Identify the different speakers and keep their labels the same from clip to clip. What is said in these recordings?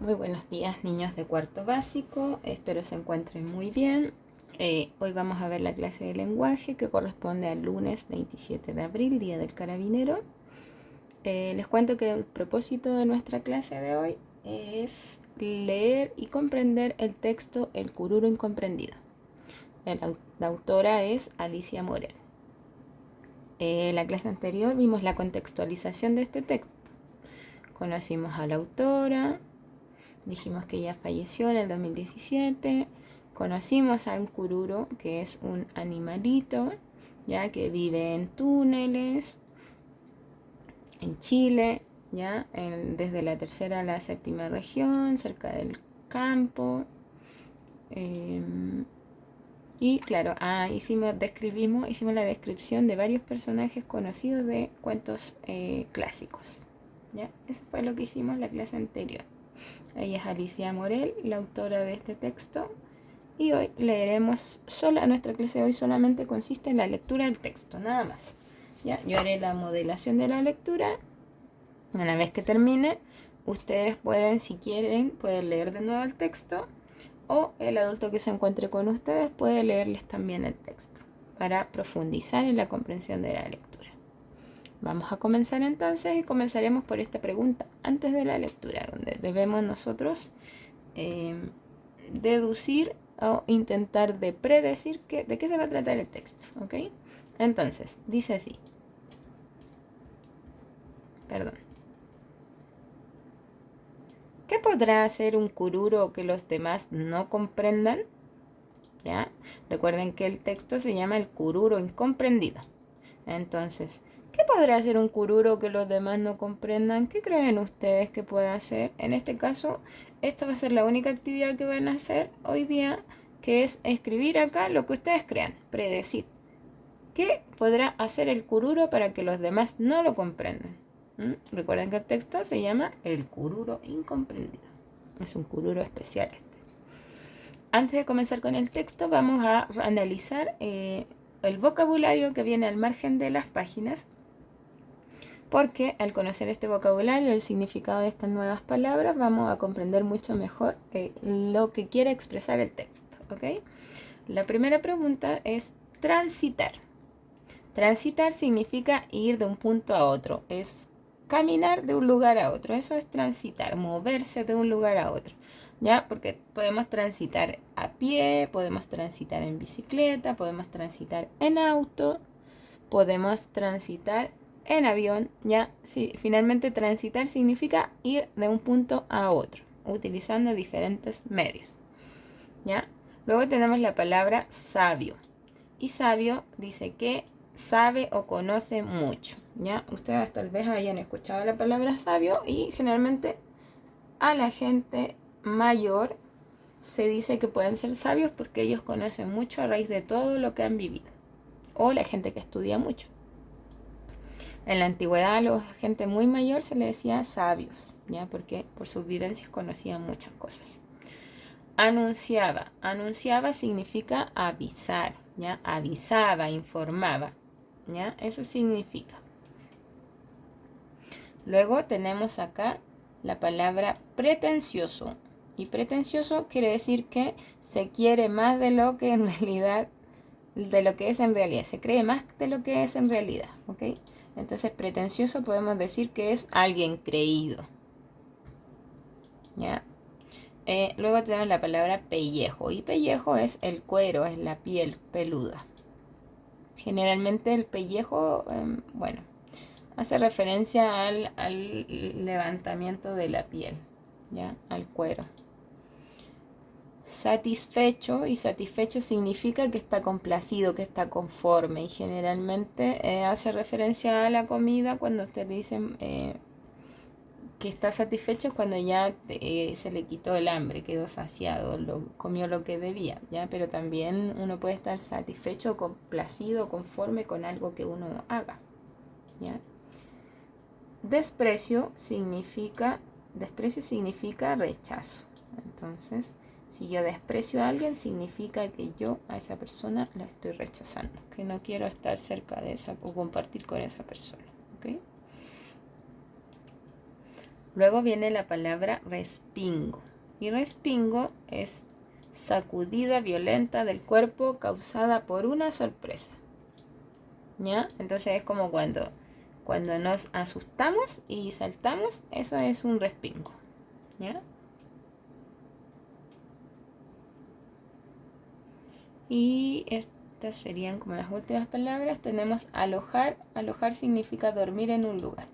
Speaker 1: Muy buenos días, niños de cuarto básico, espero se encuentren muy bien. Hoy vamos a ver la clase de lenguaje que corresponde al lunes 27 de abril, Día del Carabinero. Les cuento que el propósito de nuestra clase de hoy es leer y comprender el texto El Cururo Incomprendido. La autora es Alicia Morel. En la clase anterior vimos la contextualización de este texto. Conocimos a la autora. Dijimos que ella falleció en el 2017. Conocimos a un cururo, que es un animalito, ya que vive en túneles, en Chile, ya desde la tercera a la séptima región, cerca del campo. Y claro, hicimos la descripción de varios personajes conocidos de cuentos clásicos. ¿Ya? Eso fue lo que hicimos en la clase anterior. Ella es Alicia Morel, la autora de este texto, y hoy leeremos nuestra clase de hoy solamente consiste en la lectura del texto, nada más. ¿Ya? Yo haré la modelación de la lectura. Una vez que termine, ustedes pueden, si quieren, pueden leer de nuevo el texto, o el adulto que se encuentre con ustedes puede leerles también el texto para profundizar en la comprensión de la lectura. Vamos a comenzar entonces y comenzaremos por esta pregunta antes de la lectura, donde debemos nosotros deducir o intentar de predecir de qué se va a tratar el texto, ¿ok? Entonces, dice así, perdón. ¿Qué podrá hacer un cururo que los demás no comprendan? ¿Ya? Recuerden que el texto se llama El Cururo Incomprendido. Entonces, ¿qué podrá hacer un cururo que los demás no comprendan? ¿Qué creen ustedes que puede hacer? En este caso, esta va a ser la única actividad que van a hacer hoy día, que es escribir acá lo que ustedes crean, predecir. ¿Qué podrá hacer el cururo para que los demás no lo comprendan? Recuerden que el texto se llama El Cururo Incomprendido. Es un cururo especial este. Antes de comenzar con el texto, vamos a analizar el vocabulario que viene al margen de las páginas, porque al conocer este vocabulario, el significado de estas nuevas palabras, vamos a comprender mucho mejor lo que quiere expresar el texto, ¿ok? La primera pregunta es transitar. Transitar significa ir de un punto a otro, es caminar de un lugar a otro, eso es transitar, moverse de un lugar a otro. ¿Ya? Porque podemos transitar a pie, podemos transitar en bicicleta, podemos transitar en auto, podemos transitar en avión, ¿ya? Sí, finalmente transitar significa ir de un punto a otro, utilizando diferentes medios, ¿ya? Luego tenemos la palabra sabio. Y sabio dice que sabe o conoce mucho, ¿ya? Ustedes tal vez hayan escuchado la palabra sabio y generalmente a la gente mayor se dice que pueden ser sabios porque ellos conocen mucho a raíz de todo lo que han vivido. O la gente que estudia mucho. En la antigüedad a la gente muy mayor se le decía sabios, ¿ya? Porque por sus vivencias conocían muchas cosas. Anunciaba. Anunciaba significa avisar, ¿ya? Avisaba, informaba, ¿ya? Eso significa. Luego tenemos acá la palabra pretencioso. Y pretencioso quiere decir que se quiere más de lo que en realidad, de lo que es en realidad. Se cree más de lo que es en realidad, ¿ok? Entonces pretencioso podemos decir que es alguien creído, ¿ya? Luego tenemos la palabra pellejo. Y pellejo es el cuero, es la piel peluda. Generalmente el pellejo, bueno, hace referencia al levantamiento de la piel, ¿ya? Al cuero. Satisfecho, y satisfecho significa que está complacido, que está conforme, y generalmente hace referencia a la comida. Cuando ustedes dicen que está satisfecho es cuando ya se le quitó el hambre, quedó saciado, comió lo que debía, ¿ya? Pero también uno puede estar satisfecho, complacido, conforme con algo que uno haga, ¿ya? Desprecio significa rechazo. Entonces, si yo desprecio a alguien, significa que yo a esa persona la estoy rechazando, que no quiero estar cerca de esa o compartir con esa persona, ¿ok? Luego viene la palabra respingo. Y respingo es sacudida violenta del cuerpo causada por una sorpresa. ¿Ya? Entonces es como cuando nos asustamos y saltamos, eso es un respingo. ¿Ya? Y estas serían como las últimas palabras. Tenemos alojar. Alojar significa dormir en un lugar.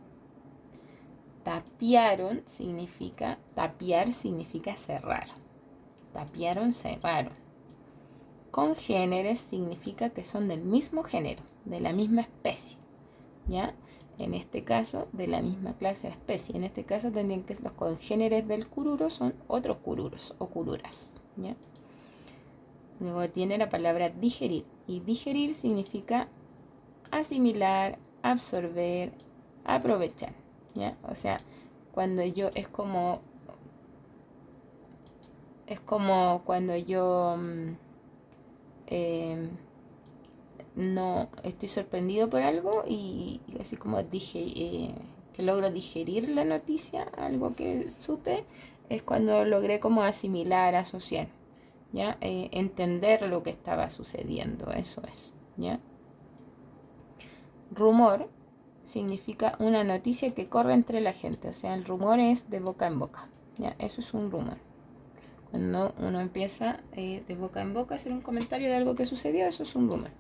Speaker 1: Tapiaron significa, tapiar significa cerrar. Tapiaron, cerraron. Congéneres significa que son del mismo género, de la misma especie, ¿ya? En este caso, de la misma clase o especie. En este caso tendrían que ser los congéneres del cururo, son otros cururos o cururas, ¿ya? Luego tiene la palabra digerir. Y digerir significa asimilar, absorber, aprovechar, ¿ya? O sea, cuando yo es como cuando yo no estoy sorprendido por algo y así como dije que logro digerir la noticia, algo que supe, es cuando logré como asimilar, asociar, ¿ya? Entender lo que estaba sucediendo, eso es, ¿ya? Rumor significa una noticia que corre entre la gente, o sea, el rumor es de boca en boca, ¿ya? Eso es un rumor. Cuando uno empieza de boca en boca a hacer un comentario de algo que sucedió, eso es un rumor.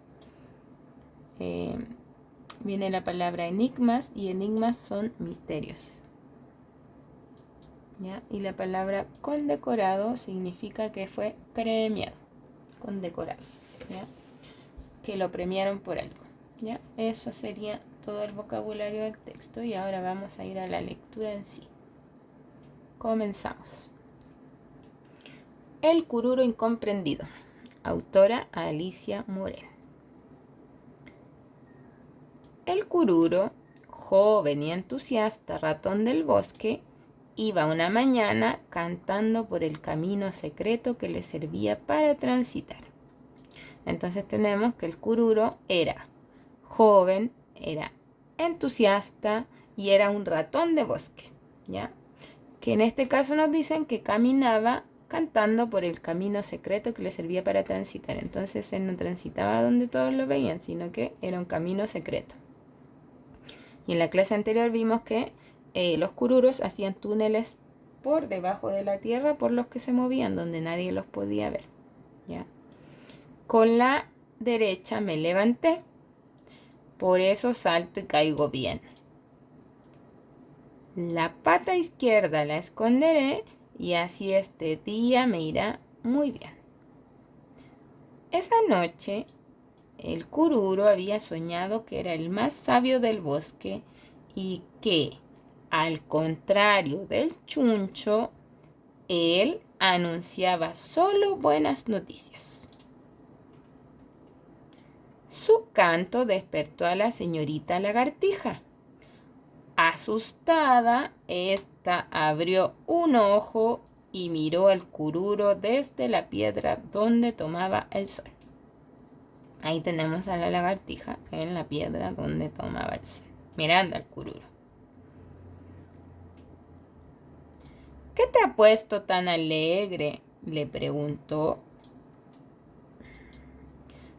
Speaker 1: Viene la palabra enigmas y enigmas son misterios. ¿Ya? Y la palabra condecorado significa que fue premiado. Condecorado. ¿Ya? Que lo premiaron por algo. ¿Ya? Eso sería todo el vocabulario del texto y ahora vamos a ir a la lectura en sí. Comenzamos. El cururo incomprendido. Autora Alicia Morel. El cururo, joven y entusiasta ratón del bosque, iba una mañana cantando por el camino secreto que le servía para transitar. Entonces tenemos que el cururo era joven, era entusiasta y era un ratón de bosque, ¿ya? Que en este caso nos dicen que caminaba cantando por el camino secreto que le servía para transitar. Entonces él no transitaba donde todos lo veían, sino que era un camino secreto. Y en la clase anterior vimos que los cururos hacían túneles por debajo de la tierra por los que se movían, donde nadie los podía ver, ¿ya? Con la derecha me levanté, por eso salto y caigo bien. La pata izquierda la esconderé y así este día me irá muy bien. Esa noche el cururo había soñado que era el más sabio del bosque y que, al contrario del chuncho, él anunciaba solo buenas noticias. Su canto despertó a la señorita lagartija. Asustada, ésta abrió un ojo y miró al cururo desde la piedra donde tomaba el sol. Ahí tenemos a la lagartija en la piedra donde tomaba el sol, mirando al cururo. ¿Qué te ha puesto tan alegre?, le preguntó.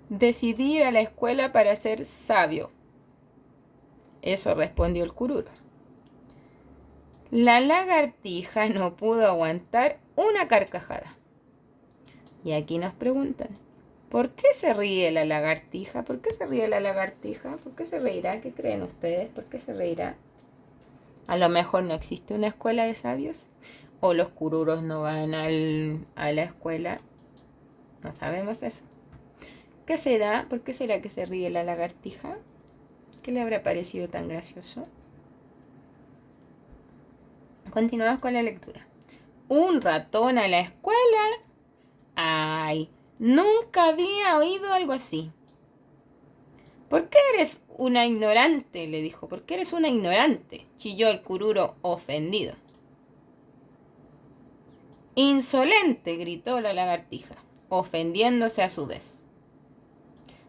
Speaker 1: Decidí ir a la escuela para ser sabio. Eso respondió el cururo. La lagartija no pudo aguantar una carcajada. Y aquí nos preguntan, ¿por qué se ríe la lagartija? ¿Por qué se ríe la lagartija? ¿Por qué se reirá? ¿Qué creen ustedes? ¿Por qué se reirá? A lo mejor no existe una escuela de sabios, o los cururos no van a la escuela. No sabemos eso. ¿Qué será? ¿Por qué será que se ríe la lagartija? ¿Qué le habrá parecido tan gracioso? Continuamos con la lectura. ¿Un ratón a la escuela? ¡Ay! Nunca había oído algo así. ¿Por qué eres una ignorante?, le dijo. ¿Por qué eres una ignorante?, chilló el cururo ofendido. Insolente, gritó la lagartija, ofendiéndose a su vez.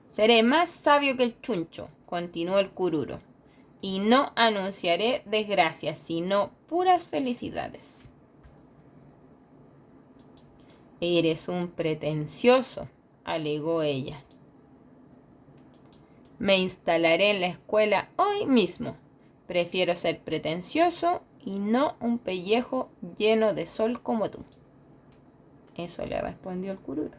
Speaker 1: Seré más sabio que el chuncho, continuó el cururo. y no anunciaré desgracias, sino puras felicidades. Eres un pretencioso, alegó ella. Me instalaré en la escuela hoy mismo. Prefiero ser pretencioso y no un pellejo lleno de sol como tú. Eso le respondió el cururo.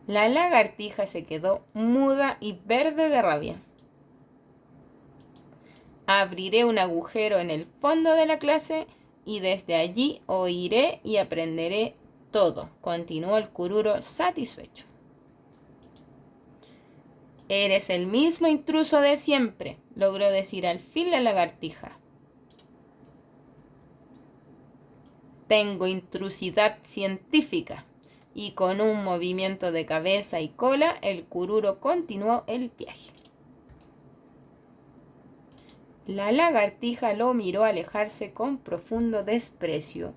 Speaker 1: La lagartija se quedó muda y verde de rabia. Abriré un agujero en el fondo de la clase y desde allí oiré y aprenderé todo, continuó el cururo satisfecho. Eres el mismo intruso de siempre, logró decir al fin la lagartija. Tengo intrusidad científica. Y con un movimiento de cabeza y cola, el cururo continuó el viaje. La lagartija lo miró alejarse con profundo desprecio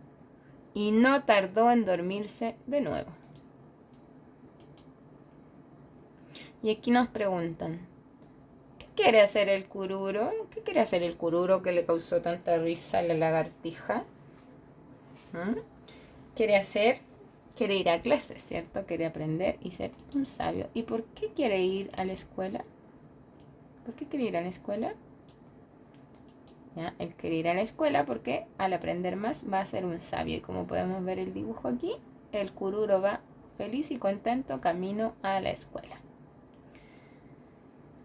Speaker 1: y no tardó en dormirse de nuevo. Y aquí nos preguntan, ¿qué quiere hacer el cururo? ¿Qué quiere hacer el cururo que le causó tanta risa a la lagartija? Quiere ir a clases, ¿cierto? Quiere aprender y ser un sabio. ¿Y por qué quiere ir a la escuela? ¿Por qué quiere ir a la escuela? ¿Ya? Él quiere ir a la escuela porque al aprender más va a ser un sabio. Y como podemos ver el dibujo aquí, el cururo va feliz y contento camino a la escuela.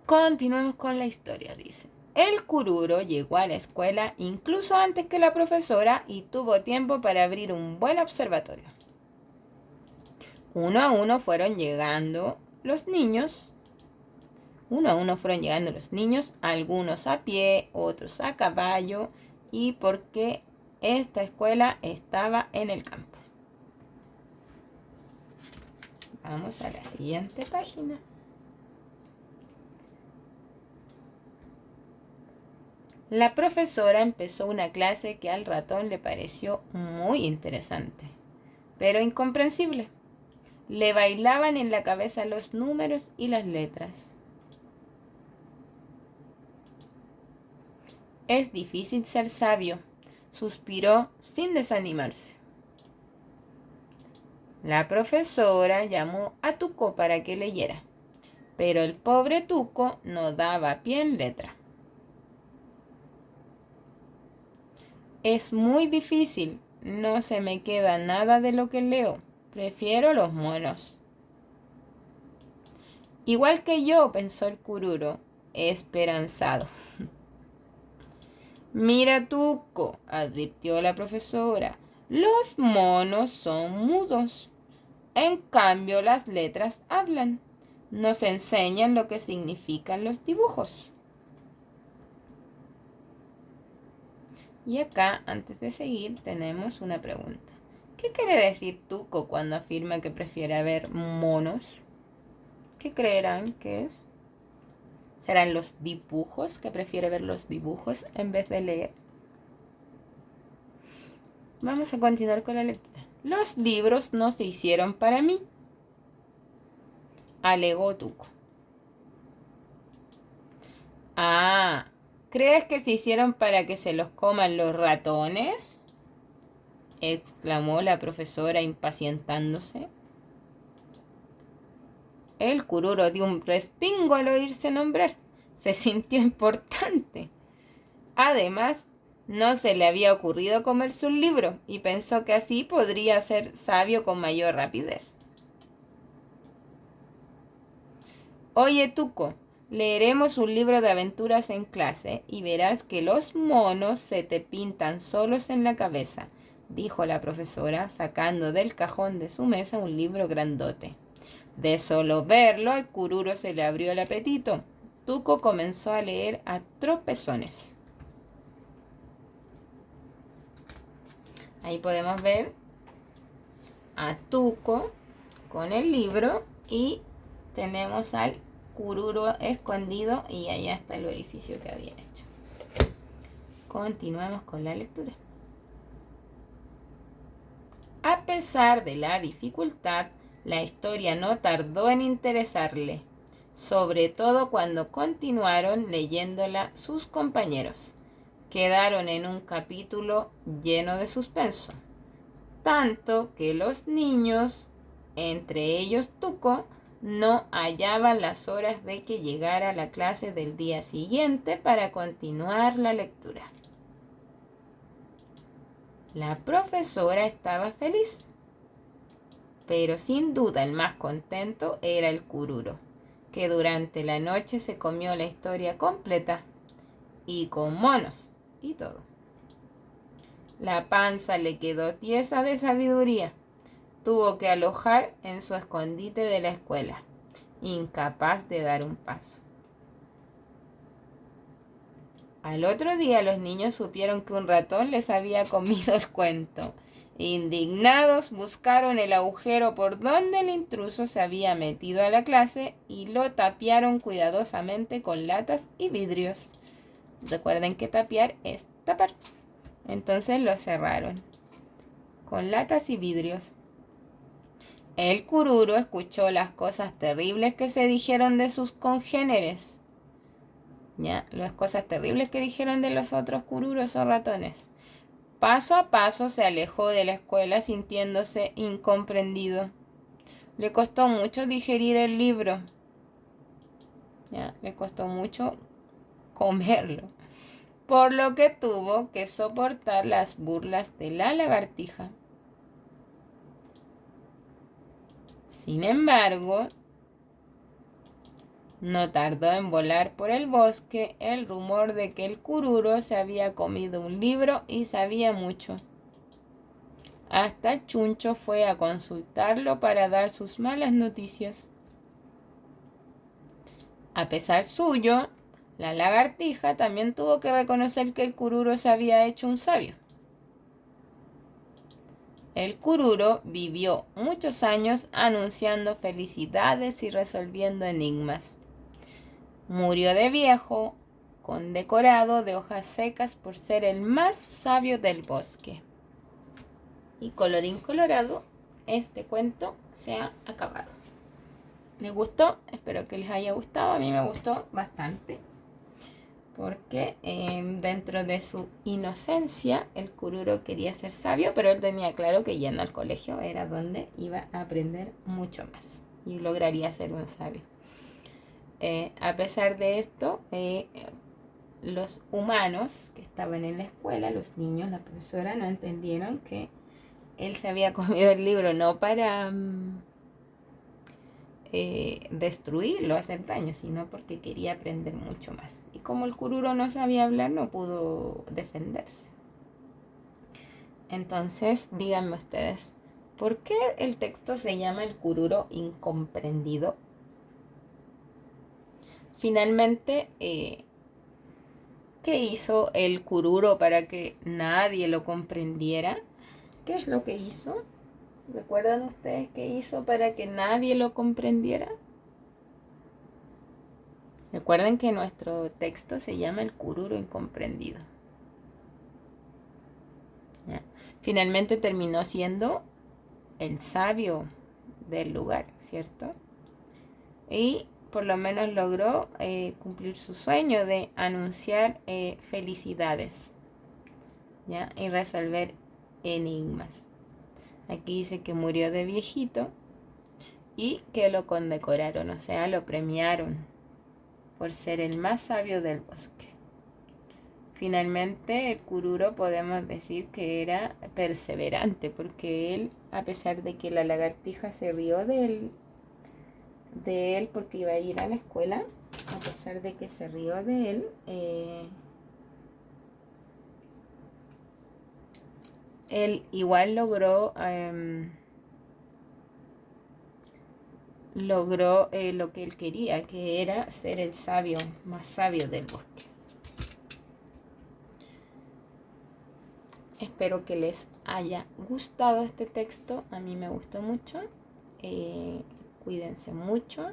Speaker 1: Continuemos con la historia, dice. El cururo llegó a la escuela incluso antes que la profesora y tuvo tiempo para abrir un buen observatorio. Uno a uno fueron llegando los niños. Algunos a pie, otros a caballo, y porque esta escuela estaba en el campo. Vamos a la siguiente página. La profesora empezó una clase que al ratón le pareció muy interesante, pero incomprensible. Le bailaban en la cabeza los números y las letras. Es difícil ser sabio, suspiró sin desanimarse. La profesora llamó a Tuco para que leyera, pero el pobre Tuco no daba pie en letra. Es muy difícil, no se me queda nada de lo que leo, prefiero los monos. Igual que yo, pensó el cururo, esperanzado. Mira, Tuco, advirtió la profesora, los monos son mudos. En cambio, las letras hablan. Nos enseñan lo que significan los dibujos. Y acá, antes de seguir, tenemos una pregunta. ¿Qué quiere decir Tuco cuando afirma que prefiere ver monos? ¿Qué creerán que es? ¿Serán los dibujos, que prefiere ver los dibujos en vez de leer? Vamos a continuar con la lectura. Los libros no se hicieron para mí, alegó Tuco. Ah, ¿crees que se hicieron para que se los coman los ratones? Exclamó la profesora impacientándose. El cururo dio un respingo al oírse nombrar. Se sintió importante. Además, no se le había ocurrido comerse un libro y pensó que así podría ser sabio con mayor rapidez. Oye, Tuco, leeremos un libro de aventuras en clase y verás que los monos se te pintan solos en la cabeza, dijo la profesora, sacando del cajón de su mesa un libro grandote. De solo verlo, al cururo se le abrió el apetito. Tuco comenzó a leer a tropezones. Ahí podemos ver a Tuco con el libro y tenemos al cururo escondido y allá está el orificio que había hecho. Continuamos con la lectura. A pesar de la dificultad, la historia no tardó en interesarle. sobre todo cuando continuaron leyéndola sus compañeros. Quedaron en un capítulo lleno de suspenso, tanto que los niños, entre ellos Tuco, no hallaban las horas de que llegara la clase del día siguiente para continuar la lectura. La profesora estaba feliz, pero sin duda el más contento era el cururo, que durante la noche se comió la historia completa, y con monos y todo. La panza le quedó tiesa de sabiduría. Tuvo que alojar en su escondite de la escuela, incapaz de dar un paso. Al otro día los niños supieron que un ratón les había comido el cuento. Indignados buscaron el agujero por donde el intruso se había metido a la clase y lo tapiaron cuidadosamente con latas y vidrios. Recuerden que tapiar es tapar. Entonces lo cerraron con latas y vidrios. El cururo escuchó las cosas terribles que se dijeron de sus congéneres. ¿Ya? Las cosas terribles que dijeron de los otros cururos o ratones. Paso a paso se alejó de la escuela sintiéndose incomprendido. Le costó mucho digerir el libro. ¿Ya? Le costó mucho comerlo. Por lo que tuvo que soportar las burlas de la lagartija. Sin embargo, no tardó en volar por el bosque el rumor de que el cururo se había comido un libro y sabía mucho. Hasta Chuncho fue a consultarlo para dar sus malas noticias. A pesar suyo, la lagartija también tuvo que reconocer que el cururo se había hecho un sabio. El cururo vivió muchos años anunciando felicidades y resolviendo enigmas. Murió de viejo, condecorado de hojas secas por ser el más sabio del bosque. Y colorín colorado, este cuento se ha acabado. ¿Les gustó? Espero que les haya gustado. A mí me gustó bastante. Porque dentro de su inocencia, el cururo quería ser sabio, pero él tenía claro que yendo al colegio era donde iba a aprender mucho más y lograría ser un sabio. A pesar de esto, los humanos que estaban en la escuela, los niños, la profesora, no entendieron que él se había comido el libro no para destruirlo, hacer daño, sino porque quería aprender mucho más. Y como el cururo no sabía hablar, no pudo defenderse. Entonces, díganme ustedes, ¿por qué el texto se llama El cururo incomprendido? Finalmente, ¿qué hizo el cururo para que nadie lo comprendiera? ¿Qué es lo que hizo? ¿Recuerdan ustedes qué hizo para que nadie lo comprendiera? Recuerden que nuestro texto se llama El cururo incomprendido. ¿Ya? Finalmente terminó siendo el sabio del lugar, ¿cierto? Y por lo menos logró cumplir su sueño de anunciar felicidades, ¿ya? Y resolver enigmas. Aquí dice que murió de viejito y que lo condecoraron, o sea, lo premiaron por ser el más sabio del bosque. Finalmente, el cururo podemos decir que era perseverante, porque él, a pesar de que la lagartija se rió de él porque iba a ir a la escuela, a pesar de que se rió de él, él igual logró lo que él quería, que era ser el sabio, más sabio del bosque. Espero que les haya gustado este texto. A mí me gustó mucho. Cuídense mucho.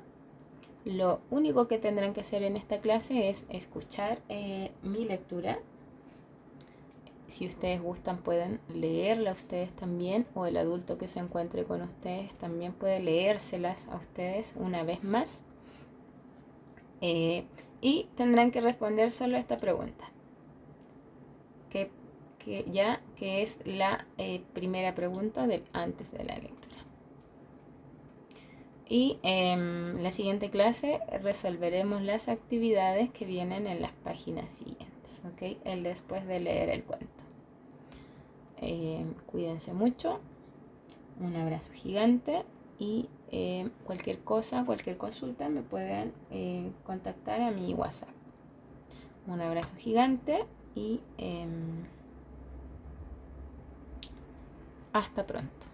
Speaker 1: Lo único que tendrán que hacer en esta clase es escuchar mi lectura. Si ustedes gustan, pueden leerla ustedes también, o el adulto que se encuentre con ustedes también puede leérselas a ustedes una vez más. Y tendrán que responder solo esta pregunta, que es la primera pregunta antes de la lectura. Y en la siguiente clase resolveremos las actividades que vienen en las páginas siguientes, ¿ok? El después de leer el cuento. Cuídense mucho, un abrazo gigante y cualquier cosa, cualquier consulta me pueden contactar a mi WhatsApp. Un abrazo gigante y hasta pronto.